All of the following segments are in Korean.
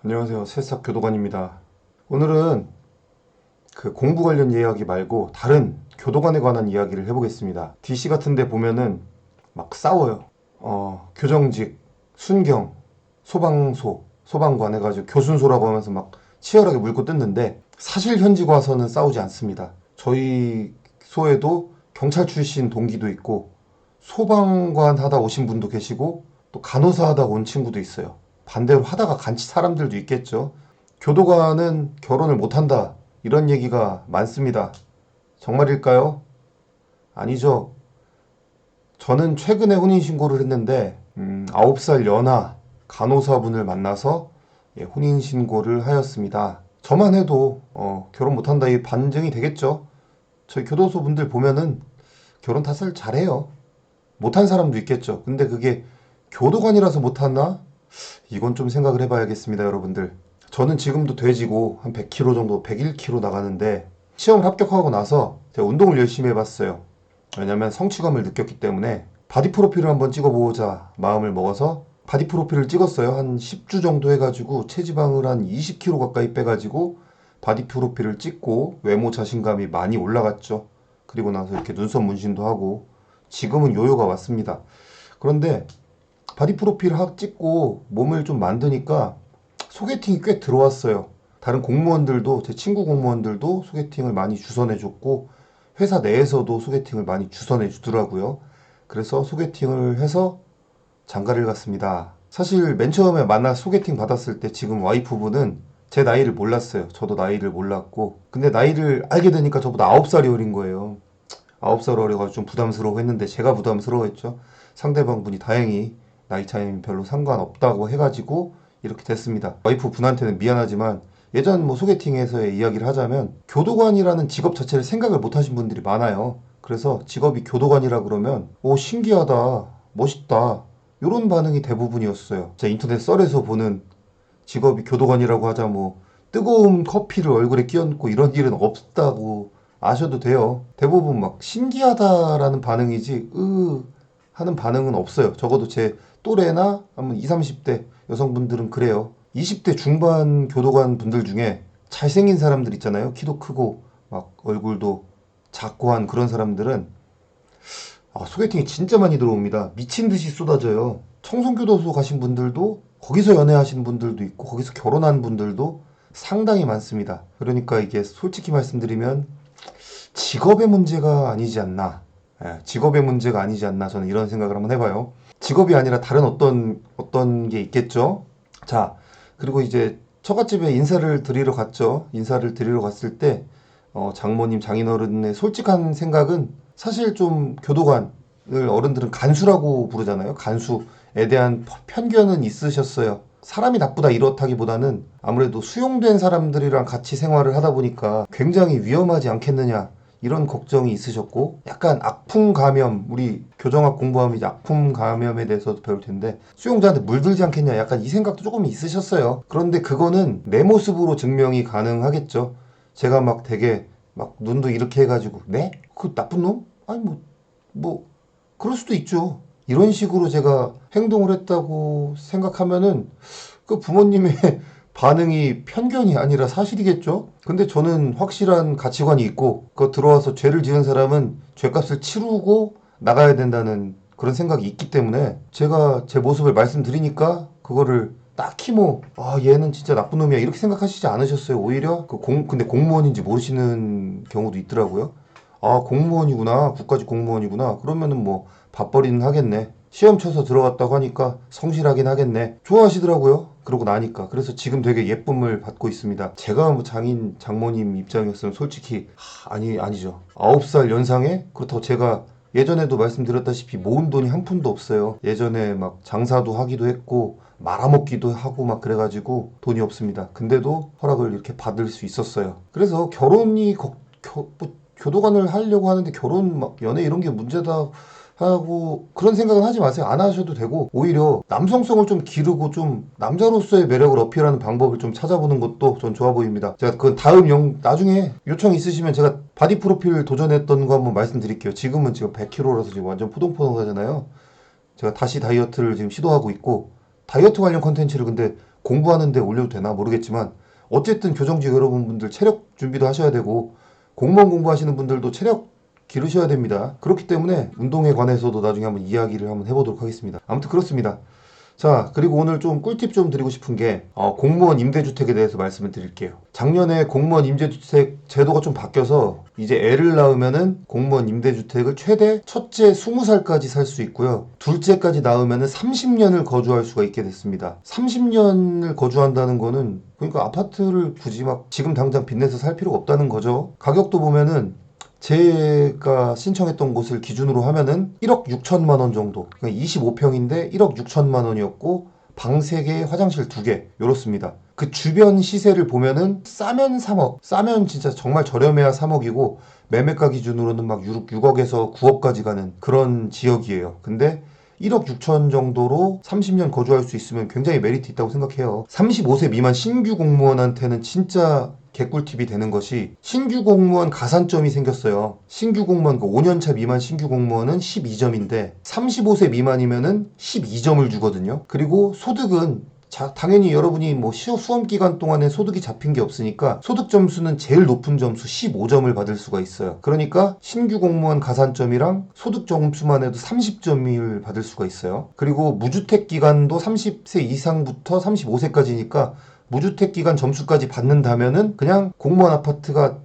안녕하세요. 새싹 교도관입니다. 오늘은 그 공부 관련 이야기 말고 다른 교도관에 관한 이야기를 해보겠습니다. DC 같은 데 보면은 막 싸워요. 교정직, 순경, 소방관 해가지고 교순소라고 하면서 막 치열하게 물고 뜯는데 사실 현직 와서는 싸우지 않습니다. 저희 소에도 경찰 출신 동기도 있고 소방관 하다 오신 분도 계시고 또 간호사 하다 온 친구도 있어요. 반대로 하다가 간치 사람들도 있겠죠. 교도관은 결혼을 못한다. 이런 얘기가 많습니다. 정말일까요? 아니죠. 저는 최근에 혼인신고를 했는데 9살 연하 간호사분을 만나서 혼인신고를 하였습니다. 저만 해도 결혼 못한다 이 반증이 되겠죠. 저희 교도소 분들 보면은 결혼 다들 잘해요. 못한 사람도 있겠죠. 근데 그게 교도관이라서 못하나? 이건 좀 생각을 해봐야겠습니다, 여러분들. 저는 지금도 돼지고 한 100kg 정도, 101kg 나가는데 시험을 합격하고 나서 제가 운동을 열심히 해봤어요. 왜냐면 성취감을 느꼈기 때문에 바디 프로필을 한번 찍어보자 마음을 먹어서 바디 프로필을 찍었어요. 한 10주 정도 해가지고 체지방을 한 20kg 가까이 빼가지고 바디 프로필을 찍고 외모 자신감이 많이 올라갔죠. 그리고 나서 이렇게 눈썹 문신도 하고 지금은 요요가 왔습니다. 그런데 바디 프로필 찍고 몸을 좀 만드니까 소개팅이 꽤 들어왔어요. 다른 공무원들도, 제 친구 공무원들도 소개팅을 많이 주선해줬고, 회사 내에서도 소개팅을 많이 주선해주더라고요. 그래서 소개팅을 해서 장가를 갔습니다. 사실 맨 처음에 만나 소개팅 받았을 때 지금 와이프분은 제 나이를 몰랐어요. 저도 나이를 몰랐고. 근데 나이를 알게 되니까 저보다 9살이 어린 거예요. 9살 어려가지고 좀 부담스러워 했는데 제가 부담스러워했죠. 상대방 분이 다행히 나이 차이는 별로 상관없다고 해가지고 이렇게 됐습니다. 와이프 분한테는 미안하지만 예전 뭐 소개팅에서의 이야기를 하자면 교도관이라는 직업 자체를 생각을 못 하신 분들이 많아요. 그래서 직업이 교도관이라 그러면 오 신기하다 멋있다 이런 반응이 대부분이었어요. 제가 인터넷 썰에서 보는 직업이 교도관이라고 하자 뭐 뜨거운 커피를 얼굴에 끼얹고 이런 일은 없다고 아셔도 돼요. 대부분 막 신기하다라는 반응이지 하는 반응은 없어요. 적어도 제 또래나 한번 20, 30대 여성분들은 그래요. 20대 중반 교도관 분들 중에 잘생긴 사람들 있잖아요. 키도 크고 막 얼굴도 작고 한 그런 사람들은 소개팅이 진짜 많이 들어옵니다. 미친 듯이 쏟아져요. 청송교도소 가신 분들도 거기서 연애하신 분들도 있고 거기서 결혼한 분들도 상당히 많습니다. 그러니까 이게 솔직히 말씀드리면 직업의 문제가 아니지 않나. 직업의 문제가 아니지 않나. 저는 이런 생각을 한번 해봐요. 직업이 아니라 다른 어떤 게 있겠죠. 자, 그리고 이제 처갓집에 인사를 드리러 갔죠. 인사를 드리러 갔을 때 장모님, 장인어른의 솔직한 생각은 사실 좀 교도관을 어른들은 간수라고 부르잖아요. 간수에 대한 편견은 있으셨어요. 사람이 나쁘다 이렇다기보다는 아무래도 수용된 사람들이랑 같이 생활을 하다 보니까 굉장히 위험하지 않겠느냐 이런 걱정이 있으셨고 약간 악풍 감염 우리 교정학 공부하면 이제 악풍 감염에 대해서도 배울 텐데 수용자한테 물들지 않겠냐 약간 이 생각도 조금 있으셨어요. 그런데 그거는 내 모습으로 증명이 가능하겠죠. 제가 막 되게 막 눈도 이렇게 해가지고 네? 그 나쁜 놈? 아니 뭐 그럴 수도 있죠. 이런 식으로 제가 행동을 했다고 생각하면은 그 부모님의 반응이 편견이 아니라 사실이겠죠? 근데 저는 확실한 가치관이 있고, 그 들어와서 죄를 지은 사람은 죄값을 치르고 나가야 된다는 그런 생각이 있기 때문에 제가 제 모습을 말씀드리니까 그거를 딱히 얘는 진짜 나쁜 놈이야 이렇게 생각하시지 않으셨어요. 오히려 근데 공무원인지 모르시는 경우도 있더라고요. 공무원이구나. 국가직 공무원이구나. 그러면은 뭐 밥벌이는 하겠네. 시험 쳐서 들어갔다고 하니까 성실하긴 하겠네. 좋아하시더라고요. 그러고 나니까. 그래서 지금 되게 예쁨을 받고 있습니다. 제가 뭐 장모님 입장이었으면 솔직히 아니죠. 9살 연상에 그렇다고 제가 예전에도 말씀드렸다시피 모은 돈이 한 푼도 없어요. 예전에 막 장사도 하기도 했고 말아먹기도 하고 막 그래가지고 돈이 없습니다. 근데도 허락을 이렇게 받을 수 있었어요. 그래서 결혼이 교도관을 하려고 하는데 결혼 막 연애 이런 게 문제다 하고 그런 생각은 하지 마세요. 안 하셔도 되고 오히려 남성성을 좀 기르고 좀 남자로서의 매력을 어필하는 방법을 좀 찾아보는 것도 전 좋아 보입니다. 제가 그 다음 나중에 요청 있으시면 제가 바디 프로필 도전했던 거 한번 말씀드릴게요. 지금은 지금 100kg라서 지금 완전 포동포동하잖아요. 제가 다시 다이어트를 지금 시도하고 있고 다이어트 관련 컨텐츠를 근데 공부하는데 올려도 되나 모르겠지만 어쨌든 교정직 여러분들 체력 준비도 하셔야 되고 공무원 공부하시는 분들도 체력 기르셔야 됩니다. 그렇기 때문에 운동에 관해서도 나중에 한번 이야기를 한번 해보도록 하겠습니다. 아무튼 그렇습니다. 자, 그리고 오늘 좀 꿀팁 좀 드리고 싶은 게 공무원 임대주택에 대해서 말씀을 드릴게요. 작년에 공무원 임대주택 제도가 좀 바뀌어서 이제 애를 낳으면은 공무원 임대주택을 최대 첫째 20살까지 살 수 있고요. 둘째까지 낳으면은 30년을 거주할 수가 있게 됐습니다. 30년을 거주한다는 거는 그러니까 아파트를 굳이 막 지금 당장 빚내서 살 필요가 없다는 거죠. 가격도 보면은 제가 신청했던 곳을 기준으로 하면은 1억 6천만 원 정도, 그러니까 25평인데 1억 6천만 원이었고 방 3개, 화장실 2개 이렇습니다. 그 주변 시세를 보면은 싸면 3억, 싸면 진짜 정말 저렴해야 3억이고 매매가 기준으로는 막 6억에서 9억까지 가는 그런 지역이에요. 근데 1억 6천 정도로 30년 거주할 수 있으면 굉장히 메리트 있다고 생각해요. 35세 미만 신규 공무원한테는 진짜 개꿀팁이 되는 것이 신규 공무원 가산점이 생겼어요. 신규 공무원, 5년차 미만 신규 공무원은 12점인데 35세 미만이면은 12점을 주거든요. 그리고 소득은 당연히 여러분이 뭐 수험 기간 동안에 소득이 잡힌 게 없으니까 소득 점수는 제일 높은 점수 15점을 받을 수가 있어요. 그러니까 신규 공무원 가산점이랑 소득 점수만 해도 30점을 받을 수가 있어요. 그리고 무주택 기간도 30세 이상부터 35세까지니까 무주택 기간 점수까지 받는다면은 그냥 공무원 아파트가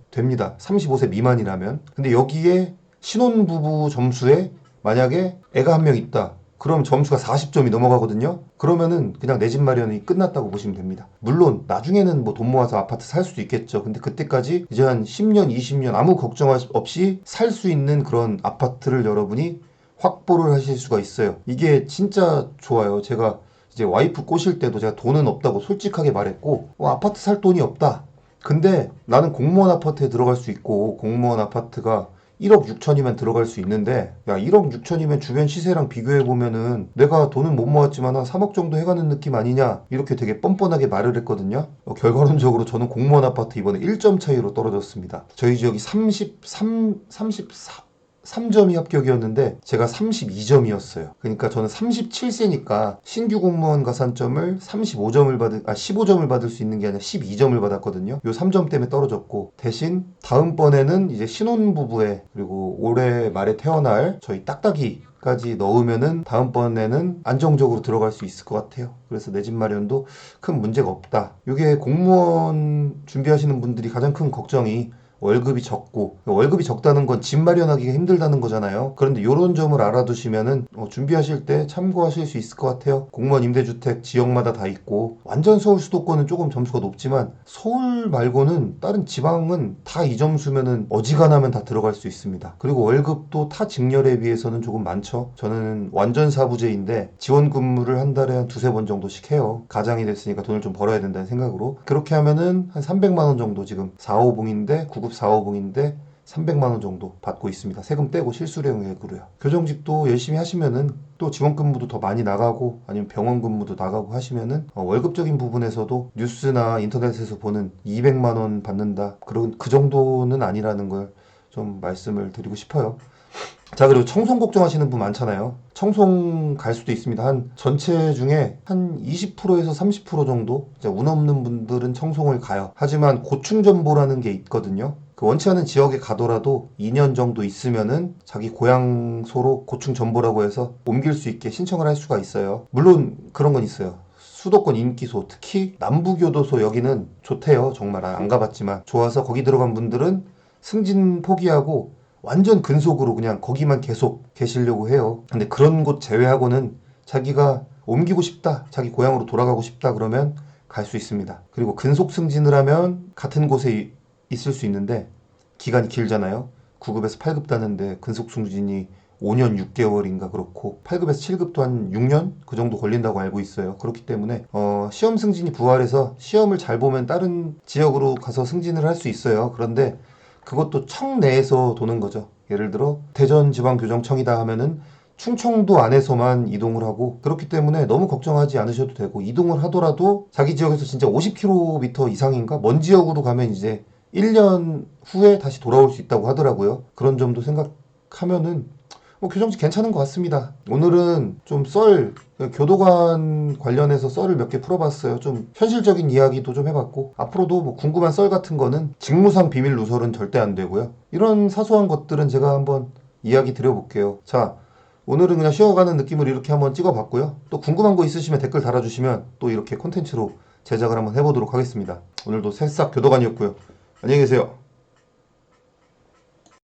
됩니다. 35세 미만이라면. 근데 여기에 신혼부부 점수에 만약에 애가 한 명 있다. 그럼 점수가 40점이 넘어가거든요. 그러면은 그냥 내 집 마련이 끝났다고 보시면 됩니다. 물론 나중에는 뭐 돈 모아서 아파트 살 수도 있겠죠. 근데 그때까지 이제 한 10년, 20년 아무 걱정 없이 살 수 있는 그런 아파트를 여러분이 확보를 하실 수가 있어요. 이게 진짜 좋아요. 제가 이제 와이프 꼬실 때도 제가 돈은 없다고 솔직하게 말했고 아파트 살 돈이 없다. 근데 나는 공무원 아파트에 들어갈 수 있고 공무원 아파트가 1억 6천이면 들어갈 수 있는데 야 1억 6천이면 주변 시세랑 비교해보면은 내가 돈은 못 모았지만 한 3억 정도 해가는 느낌 아니냐 이렇게 되게 뻔뻔하게 말을 했거든요. 결과론적으로 저는 공무원 아파트 이번에 1점 차이로 떨어졌습니다. 저희 지역이 3점이 합격이었는데 제가 32점이었어요. 그러니까 저는 37세니까 신규 공무원 가산점을 15점을 받을 수 있는 게 아니라 12점을 받았거든요. 요 3점 때문에 떨어졌고 대신 다음번에는 이제 신혼부부에 그리고 올해 말에 태어날 저희 딱딱이까지 넣으면은 다음번에는 안정적으로 들어갈 수 있을 것 같아요. 그래서 내 집 마련도 큰 문제가 없다. 이게 공무원 준비하시는 분들이 가장 큰 걱정이 월급이 적고 월급이 적다는 건 집 마련하기가 힘들다는 거잖아요. 그런데 이런 점을 알아두시면은 준비하실 때 참고하실 수 있을 것 같아요. 공무원 임대주택 지역마다 다 있고 완전 서울 수도권은 조금 점수가 높지만 서울 말고는 다른 지방은 다 이 점수면은 어지간하면 다 들어갈 수 있습니다. 그리고 월급도 타 직렬에 비해서는 조금 많죠. 저는 완전 사부제인데 지원 근무를 한 달에 한 2-3번 정도씩 해요. 가장이 됐으니까 돈을 좀 벌어야 된다는 생각으로. 그렇게 하면은 한 300만 원 정도 지금 4호봉인데 9급 4호봉인데 300만 원 정도 받고 있습니다. 세금 떼고 실수령액으로요. 교정직도 열심히 하시면은 또 지원근무도 더 많이 나가고 아니면 병원 근무도 나가고 하시면은 월급적인 부분에서도 뉴스나 인터넷에서 보는 200만 원 받는다. 그런 그 정도는 아니라는 걸 좀 말씀을 드리고 싶어요. 자, 그리고 청송 걱정하시는 분 많잖아요. 청송 갈 수도 있습니다. 한 전체 중에 한 20%에서 30% 정도 운 없는 분들은 청송을 가요. 하지만 고충전보라는 게 있거든요. 그 원치 않은 지역에 가더라도 2년 정도 있으면은 자기 고향소로 고충전보라고 해서 옮길 수 있게 신청을 할 수가 있어요. 물론 그런 건 있어요. 수도권 인기소, 특히 남부교도소 여기는 좋대요. 정말 안 가봤지만 좋아서 거기 들어간 분들은 승진 포기하고 완전 근속으로 그냥 거기만 계속 계시려고 해요. 근데 그런 곳 제외하고는 자기가 옮기고 싶다, 자기 고향으로 돌아가고 싶다 그러면 갈 수 있습니다. 그리고 근속 승진을 하면 같은 곳에 있을 수 있는데 기간이 길잖아요. 9급에서 8급 따는데 근속 승진이 5년 6개월인가 그렇고 8급에서 7급도 한 6년 그 정도 걸린다고 알고 있어요. 그렇기 때문에 시험 승진이 부활해서 시험을 잘 보면 다른 지역으로 가서 승진을 할 수 있어요. 그런데 그것도 청 내에서 도는 거죠. 예를 들어 대전지방교정청이다 하면은 충청도 안에서만 이동을 하고 그렇기 때문에 너무 걱정하지 않으셔도 되고 이동을 하더라도 자기 지역에서 진짜 50km 이상인가 먼 지역으로 가면 이제 1년 후에 다시 돌아올 수 있다고 하더라고요. 그런 점도 생각하면은 교정지 괜찮은 것 같습니다. 오늘은 좀 교도관 관련해서 썰을 몇 개 풀어봤어요. 좀 현실적인 이야기도 좀 해봤고, 앞으로도 뭐 궁금한 썰 같은 거는 직무상 비밀 누설은 절대 안 되고요. 이런 사소한 것들은 제가 한번 이야기 드려볼게요. 자, 오늘은 그냥 쉬어가는 느낌으로 이렇게 한번 찍어봤고요. 또 궁금한 거 있으시면 댓글 달아주시면 또 이렇게 콘텐츠로 제작을 한번 해보도록 하겠습니다. 오늘도 새싹 교도관이었고요. 안녕히 계세요.